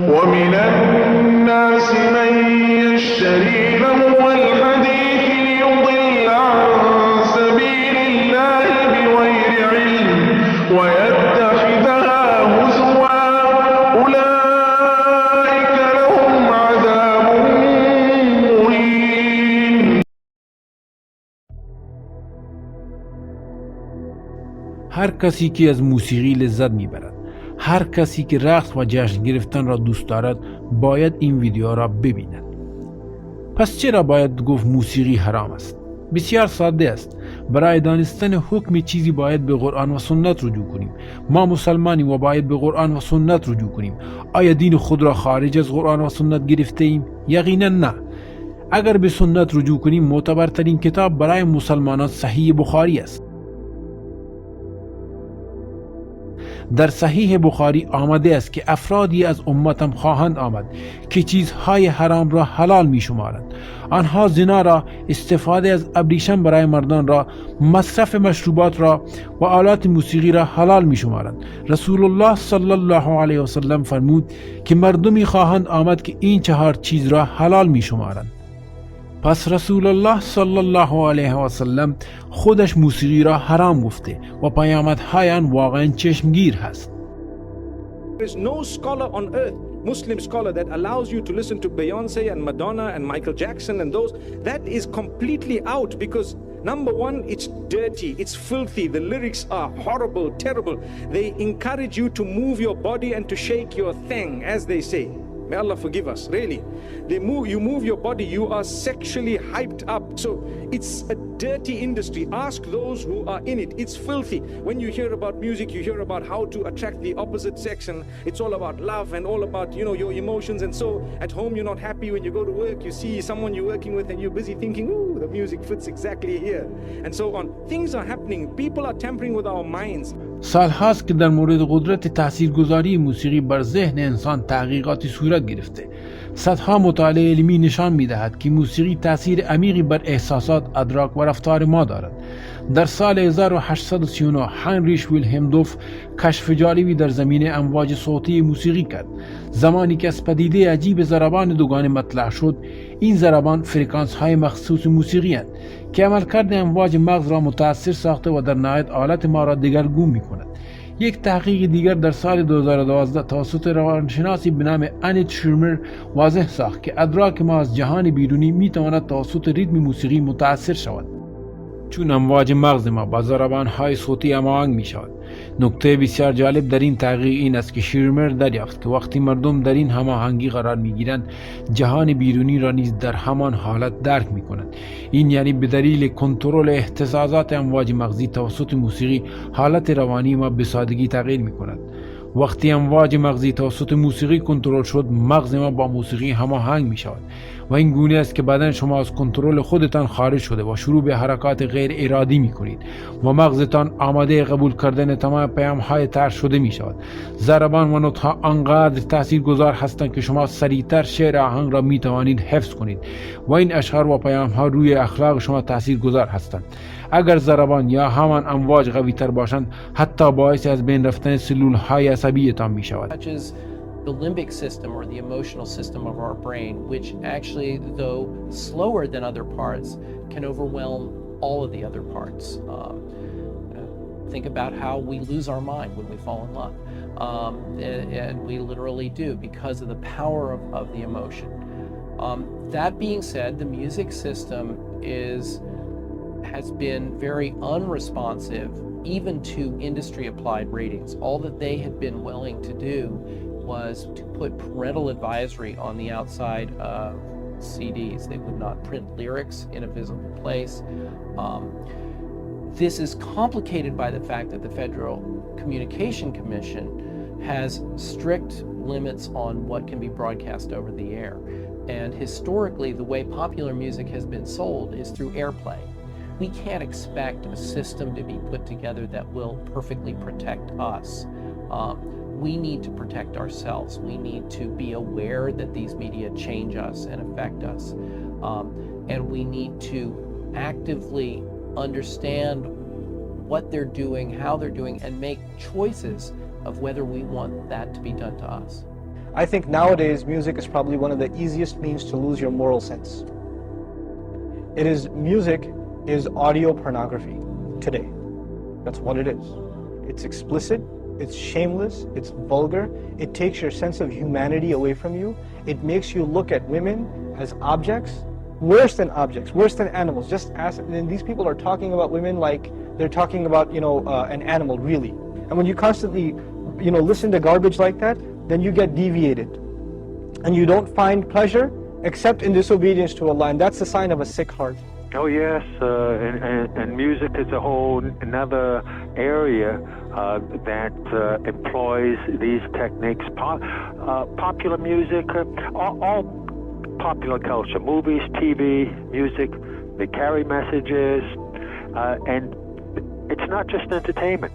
ومن الناس من يشتري لهو الحديث ليضل عن سبيل الله بغير علم ويتخذها هزوا أولئك لهم عذاب مهين. هر کسی که از موسیقی لذت میبرد، هر کسی که رقص و جشن گرفتن را دوست دارد باید این ویدیو را ببیند. پس چرا باید گفت موسیقی حرام است؟ بسیار ساده است. برای دانستن حکم چیزی باید به قرآن و سنت رجوع کنیم. ما مسلمانیم و باید به قرآن و سنت رجوع کنیم. آیا دین خود را خارج از قرآن و سنت گرفته ایم؟ یقینا نه. اگر به سنت رجوع کنیم معتبرترین کتاب برای مسلمانان صحیح بخاری است. در صحیح بخاری آمده است که افرادی از امتم خواهند آمد که چیزهای حرام را حلال می شمارند. آنها زنا را، استفاده از ابریشم برای مردان را، مصرف مشروبات را و آلات موسیقی را حلال می شمارند. رسول الله صلی الله علیه و سلم فرمود که مردمی خواهند آمد که این چهار چیز را حلال می شمارند. پس رسول الله صلی الله علیه و سلم خودش موسیقی را حرام گفته و پیامدهای آن واقعا چشمگیر هست. There is no scholar on earth, Muslim scholar, that allows you to listen to Beyonce and Madonna and Michael Jackson and those. That is completely out because number one, it's dirty, it's filthy, the lyrics are horrible, terrible. They encourage you to move your body and to shake your thing, as they say. May Allah forgive us, really. You move your body, you are sexually hyped up. So it's a dirty industry. Ask those who are in it. It's filthy. When you hear about music, you hear about how to attract the opposite sex, and it's all about love and all about, your emotions. And so at home, you're not happy. When you go to work, you see someone you're working with and you're busy thinking, ooh, the music fits exactly here. And so on. Things are happening. People are tampering with our minds. سال هاست که در مورد قدرت تاثیرگذاری موسیقی بر ذهن انسان تحقیقاتی صورت گرفته. صدها مطالعه علمی نشان می‌دهد که موسیقی تاثیر عمیقی بر احساسات، ادراک و رفتار ما دارد. در سال 1839 هنریش ویلهلم کشف جالبی در زمینه امواج صوتی موسیقی کرد. زمانی که از پدیده عجیب ضربان دوگانه مطلع شد، این ضربان فرکانس‌های مخصوص موسیقی هستند که عملکرد امواج مغز را متاثر ساخته و در نهایت حالت ما را دگرگون می‌کند. یک تحقیق دیگر در سال 2012 توسط روانشناسی به نام انیت شرمر واضح ساخت که ادراک ما از جهان بیرونی می‌تواند توسط ریتم موسیقی متاثر شود، چون امواج مغز ما با ضربان‌های صوتی هماهنگ می‌شود. نکته بسیار جالب در این تحقیق این است که شرمر دریافت که وقتی مردم در این هماهنگی قرار می‌گیرند، جهان بیرونی را نیز در همان حالت درک می‌کنند. این یعنی به دلیل کنترل اهتزازات امواج مغزی توسط موسیقی، حالت روانی ما به سادگی تغییر می‌کند. وقتی امواج مغزی توسط موسیقی کنترل شد، مغز ما با موسیقی هماهنگ می شود و این گونه است که بدن شما از کنترل خودتان خارج شده و شروع به حرکات غیر ارادی می کنید و مغزتان آماده قبول کردن تمام پیام های طرح شده می شود. ضربان و نوت‌ها آنقدر تاثیرگذار هستند که شما سریعتر شعر آهنگ را می توانید حفظ کنید و این اشعار و پیام ها روی اخلاق شما تاثیرگذار هستند. اگر ضربان یا همان امواج قوی تر باشند، حتی باعث از بین رفتن سلول های عصبیتان می شود. The limbic system or the emotional system of our brain, which actually, though slower than other parts, can overwhelm all of the other parts. Think about how we lose our mind when we fall in love. And we literally do because of the power of the emotion. That being said, the music system has been very unresponsive even to industry applied ratings. All that they had been willing to do was to put parental advisory on the outside of CDs. They would not print lyrics in a visible place. This is complicated by the fact that the Federal Communication Commission has strict limits on what can be broadcast over the air. And historically, the way popular music has been sold is through airplay. We can't expect a system to be put together that will perfectly protect us. We need to protect ourselves. We need to be aware that these media change us and affect us. And we need to actively understand what they're doing, how they're doing, and make choices of whether we want that to be done to us. I think nowadays music is probably one of the easiest means to lose your moral sense. Music is audio pornography today. That's what it is. It's explicit, it's shameless, it's vulgar, it takes your sense of humanity away from you, it makes you look at women as objects, worse than animals. Just ask, and these people are talking about women like they're talking about, an animal, really. And when you constantly, listen to garbage like that, then you get deviated. And you don't find pleasure except in disobedience to Allah, and that's the sign of a sick heart. Oh yes, and music is a whole another area that employs these techniques. Popular music, all popular culture, movies, TV, music, they carry messages, and it's not just entertainment.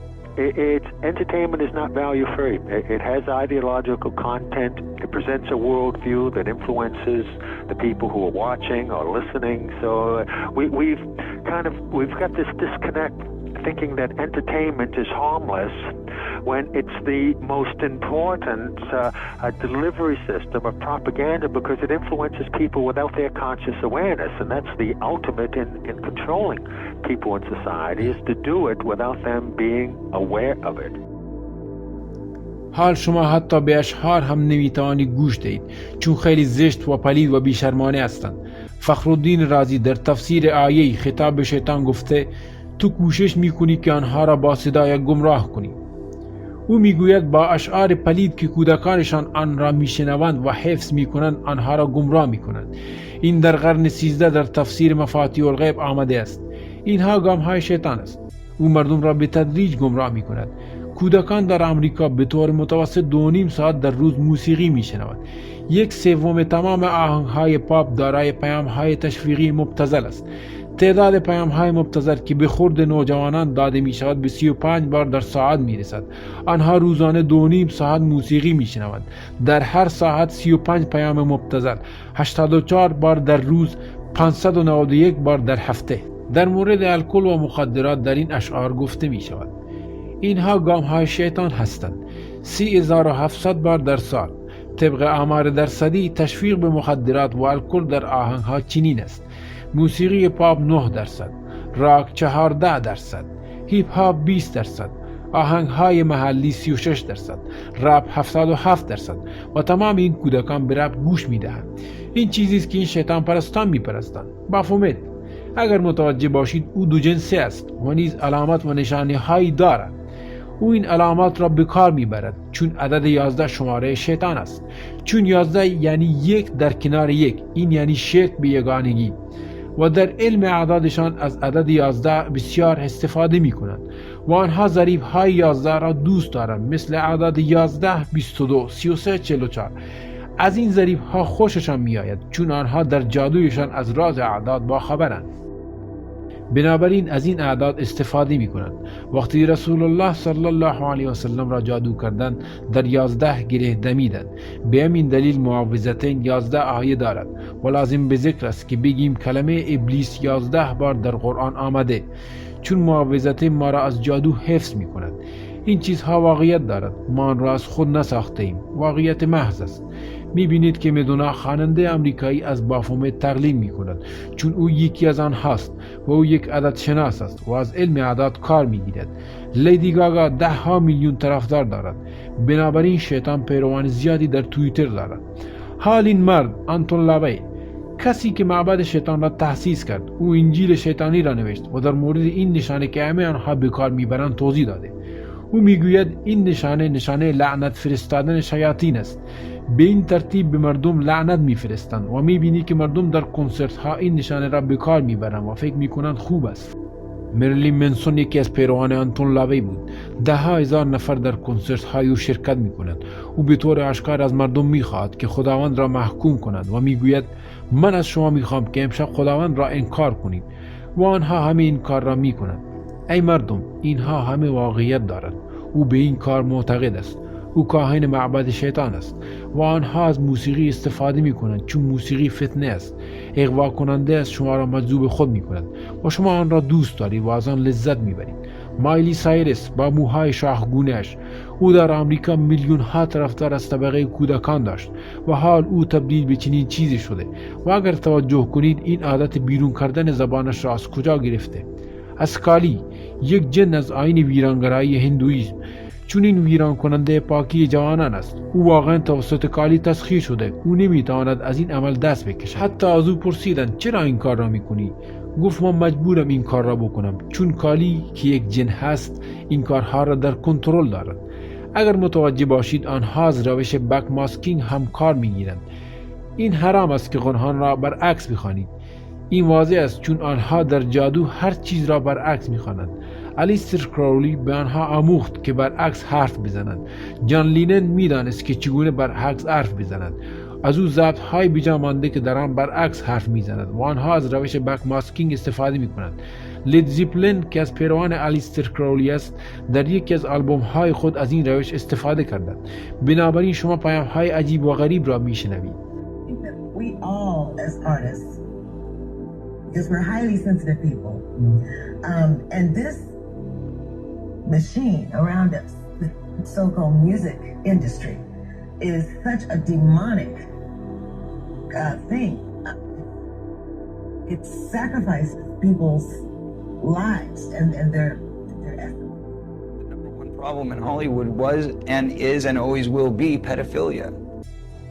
Entertainment is not value-free. It has ideological content. It presents a worldview that influences the people who are watching or listening. So we've got this disconnect, thinking that entertainment is harmless when it's the most important delivery system of propaganda, because it influences people without their conscious awareness, and that's the ultimate in controlling people in society, is to do it without them being aware of it. حال شما حتی به اشعار هم نمیتوانید گوش دهید چون خیلی زشت و پلید و بیشرمانه هستند. فخرالدین رازی در تفسیر آیه خطاب به شیطان گفته تو کوشش میکنی که آنها را با صدای گمراه کنی. او میگوید با اشعار پلید که کودکانشان آن را میشنوند و حفظ میکنند آنها را گمراه میکنند. این در قرن 13 در تفسیر مفاتیح الغیب آمده است. اینها گامهای شیطان است. او مردم را به تدریج گمراه میکند. کودکان در آمریکا به طور متوسط 2.5 ساعت در روز موسیقی میشنوند. 1/3 تمام آهنگهای پاپ دارای پیامهای تشویقی مبتذل است. تعداد پیامهای مبتذل که به خورد نوجوانان داده می شود به 35 بار در ساعت می رسد. آنها روزانه 2.5 ساعت موسیقی می شنوند. در هر ساعت 35 پیام مبتذل، 84 بار در روز، 591 بار در هفته. در مورد الکل و مخدرات در این اشعار گفته می شود اینها گامهای شیطان هستند. 3700 بار در سال. طبق آمار درصدی تشویق به مخدرات و الکل در آهنگها چنین است: موسیقی پاپ 9%، راک 14%، هیپ هاپ 20%، آهنگهای محلی 36%، رپ 77% و تمام این کودکان به رپ گوش میدهند. این چیزی است که این شیطان پرستان میپرستند. بفهمید، اگر متوجه باشید او دو جنسه است و نیز علامت و نشانه هایی دارد. او این علامات را به کار میبرد چون عدد 11 شماره شیطان است. چون 11 یعنی 1 در کنار 1، این یعنی شرک به یگانگی. و در علم اعدادشان از عدد 11 بسیار استفاده می کنند و آنها ضریب های 11 را دوست دارند، مثل اعداد 11، 22، 33، 44. از این ضریب ها خوششان می آید چون آنها در جادویشان از راز اعداد باخبرند. بنابراین از این اعداد استفاده می کنند. وقتی رسول الله صلی الله علیه و سلم را جادو کردند در 11 گره دمیدند. به همین دلیل معوذتین 11 آیه دارد و لازم به ذکر است که بگیم کلمه ابلیس 11 بار در قرآن آمده، چون معوذتین ما را از جادو حفظ می کند. این چیزها واقعیت دارد، ما آن را از خود نساخته ایم، واقعیت محض است. میبینید که مدونا خواننده آمریکایی از بافومت تقلید میکند چون او یکی از آنهاست و او یک عدد شناس است و از علم اعداد کار میگیرد. لیدی گاگا 10 میلیون طرفدار دارد، بنابراین شیطان پیروان زیادی در توییتر دارد. حال این مرد آنتون لاوی، کسی که معبد شیطان را تأسیس کرد، او انجیل شیطانی را نوشت و در مورد این نشانه که همه آنها به کار میبرند توضیح داده. او میگوید این نشانه لعنت فرستادن شیاطین است. به این ترتیب به مردم لعنت میفرستند و میبینی که مردم در کنسرت ها این نشانه را به کار میبرند و فکر میکنند خوب است. مرلین منسون یکی از پیروان آنتون لاوی بود. 10,000 نفر در کنسرت های او شرکت میکنند. او به طور آشکار از مردم میخواهد که خداوند را محکوم کنند و میگوید من از شما میخوام که امشب خداوند را انکار کنید و آنها همه این کار را میکنند. ای مردم، اینها همه واقعیت دارند. او به این کار معتقد است. او کاهن معبد شیطان است و آنها از موسیقی استفاده می کنند چون موسیقی فتنه است، اغوا کننده است، شما را مجذوب خود می کند و شما آن را دوست دارید و از آن لذت می برید. مایلی سایرس با موهای شاخگونه‌اش. او در آمریکا میلیون ها طرفدار از طبقه کودکان داشت و حال او تبدیل به چنین چیزی شده و اگر توجه کنید این عادت بیرون کردن زبانش را از کجا گرفته؟ از کالی، یک جن از آیین ویرانگرایی هندویسم. چون این ویران کننده پاکی جوانان است. او واقعا توسط کالی تسخیر شده. او نمیتواند از این عمل دست بکشد. حتی از او پرسیدند چرا این کار را میکنی؟ گفت من مجبورم این کار را بکنم چون کالی که یک جن هست این کارها را در کنترل دارد. اگر متوجه باشید آنها از روش بک ماسکینگ هم کار میگیرند. این حرام است که قرآن را برعکس بخوانید. این واضح است چون آنها در جادو هر چیز را برعکس میخوانند. الیستر کراولی به آنها آموخت که برعکس حرف بزنند. جان لینن میدانست که چگونه برعکس حرف بزنند. از او ضبط های بجا مانده که در آن برعکس حرف میزند و آنها از روش بک ماسکینگ استفاده میکنند. لید زیپلین که از پیروان الیستر کراولی است در یکی از آلبوم های خود از این روش استفاده کردند. بنابراین شما پیام های عجیب و غریب را میشنوید. We all as artists, because we're highly sensitive people, and this machine around us, the so-called music industry, is such a demonic thing. It sacrifices people's lives and their essence. The number one problem in Hollywood was and is and always will be pedophilia.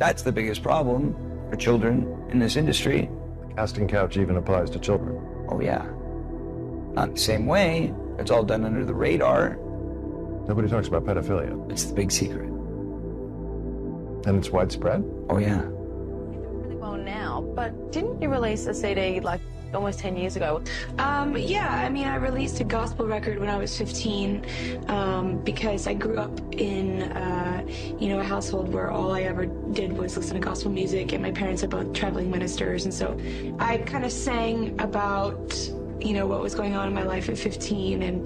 That's the biggest problem for children in this industry. The casting couch even applies to children. Oh yeah. Not the same way. It's all done under the radar. Nobody talks about pedophilia. It's the big secret. And it's widespread? Oh yeah. Really well now, but didn't you release a CD like almost 10 years ago? Yeah, I mean, I released a gospel record when I was 15 because I grew up in, a household where all I ever did was listen to gospel music, and my parents are both traveling ministers, and so I kind of sang about, what was going on in my life at 15, and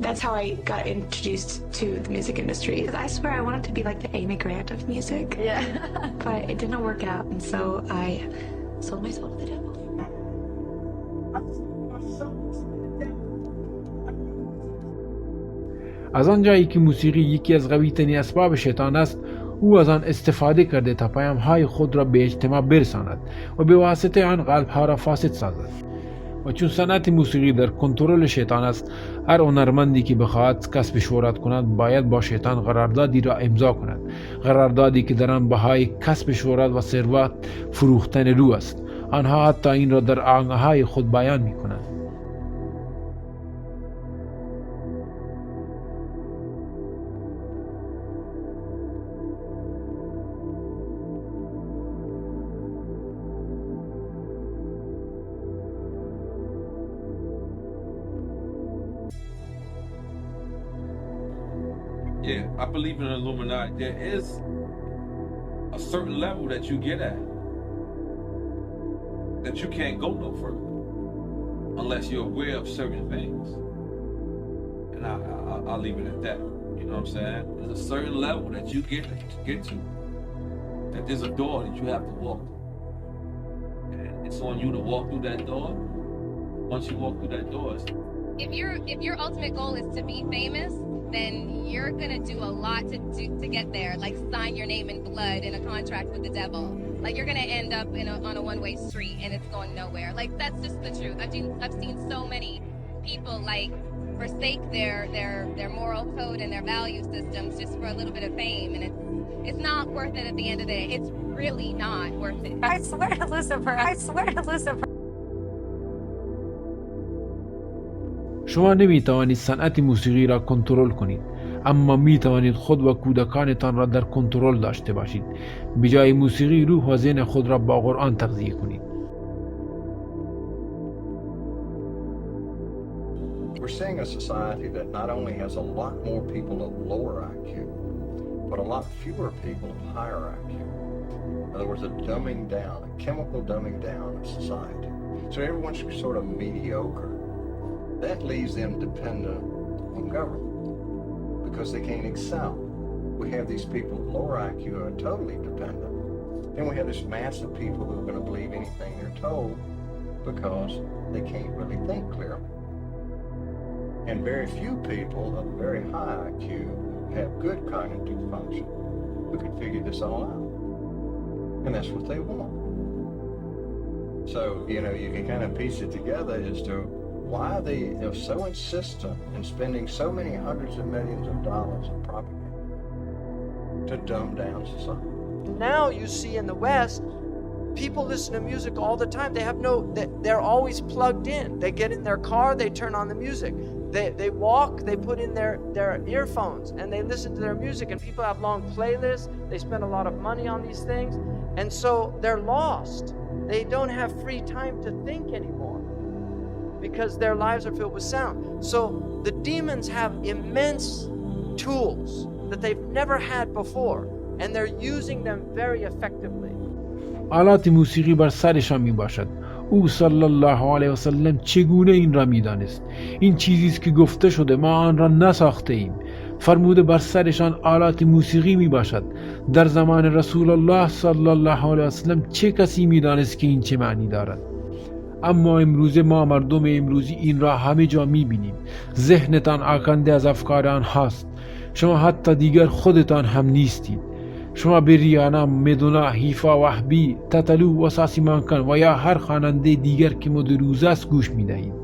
that's how I got introduced to the music industry. I swear I wanted to be like the Amy Grant of music. Yeah. But it didn't work out, and so I sold myself to the devil. از آنجایی که موسیقی یکی از قوی‌ترین اسباب شیطان است، او از آن استفاده کرده تا پیام‌های خود را به اجتماع برساند و به واسطه آن قلب‌ها را فاسد سازد. و چون صنعت موسیقی در کنترل شیطان است، هر هنرمندی که بخواهد کسب شهرت کند باید با شیطان قراردادی را امضا کند. قراردادی که در آن بهای کسب شهرت و ثروت فروختن روح است. آنها حتی این را در آهنگ‌های خود بیان می‌کنند. Yeah, I believe in the Illuminati. There is a certain level that you get at that you can't go no further unless you're aware of certain things. And I'll leave it at that. You know what I'm saying? There's a certain level that you get to. That there's a door that you have to walk through. And it's on you to walk through that door. Once you walk through that door, if your ultimate goal is to be famous, then you're gonna do a lot to get there, like sign your name in blood in a contract with the devil. Like you're gonna end up on a one-way street and it's going nowhere. Like that's just the truth. I've seen so many people like forsake their moral code and their value systems just for a little bit of fame, and it's not worth it at the end of the day. It's really not worth it. I swear to Lucifer. I swear to Lucifer. شما نمی توانید صنعت موسیقی را کنترل کنید، اما می توانید خود و کودکانتان را در کنترل داشته باشید. به جای موسیقی روح و ذهن خود را با قرآن تغذیه کنید. We're seeing a society that not only has a lot more people of lower IQ, but a lot fewer people of higher IQ. In other words, a dumbing down, a chemical dumbing down of society. So everyone's sort of mediocre. That leaves them dependent on government because they can't excel. We have these people with lower IQ who are totally dependent. Then we have this mass of people who are going to believe anything they're told because they can't really think clearly. And very few people of very high IQ have good cognitive function who can figure this all out. And that's what they want. So, you can kind of piece it together as to why they are so insistent in spending so many hundreds of millions of dollars in propaganda to dumb down society. Now you see in the West, people listen to music all the time. They're always plugged in. They get in their car, they turn on the music. They walk, they put in their earphones and they listen to their music, and people have long playlists. They spend a lot of money on these things. And so they're lost. They don't have free time to think anymore because their lives are filled with sound. So the demons have immense tools that they've never had before, and they're using them very effectively. آلات موسیقی بر سرشان می باشد. او صلی الله علیه و سلم چگونه این را می دانست؟ این چیزی است که گفته شده، ما آن را نساخته ایم. فرموده بر سرشان آلات موسیقی می باشد. در زمان رسول الله صلی الله علیه و سلم چه کسی می دانست که این چه معنی دارد؟ اما امروزه ما مردم امروزی این را همه جا می بینیم. ذهنتان آکنده از افکار آنهاست. شما حتی دیگر خودتان هم نیستید. شما به ریانا، مدونا، هیفا، وهبی، تتلو و ساسیمانکان و یا هر خواننده دیگر که مد روز است گوش می دهید.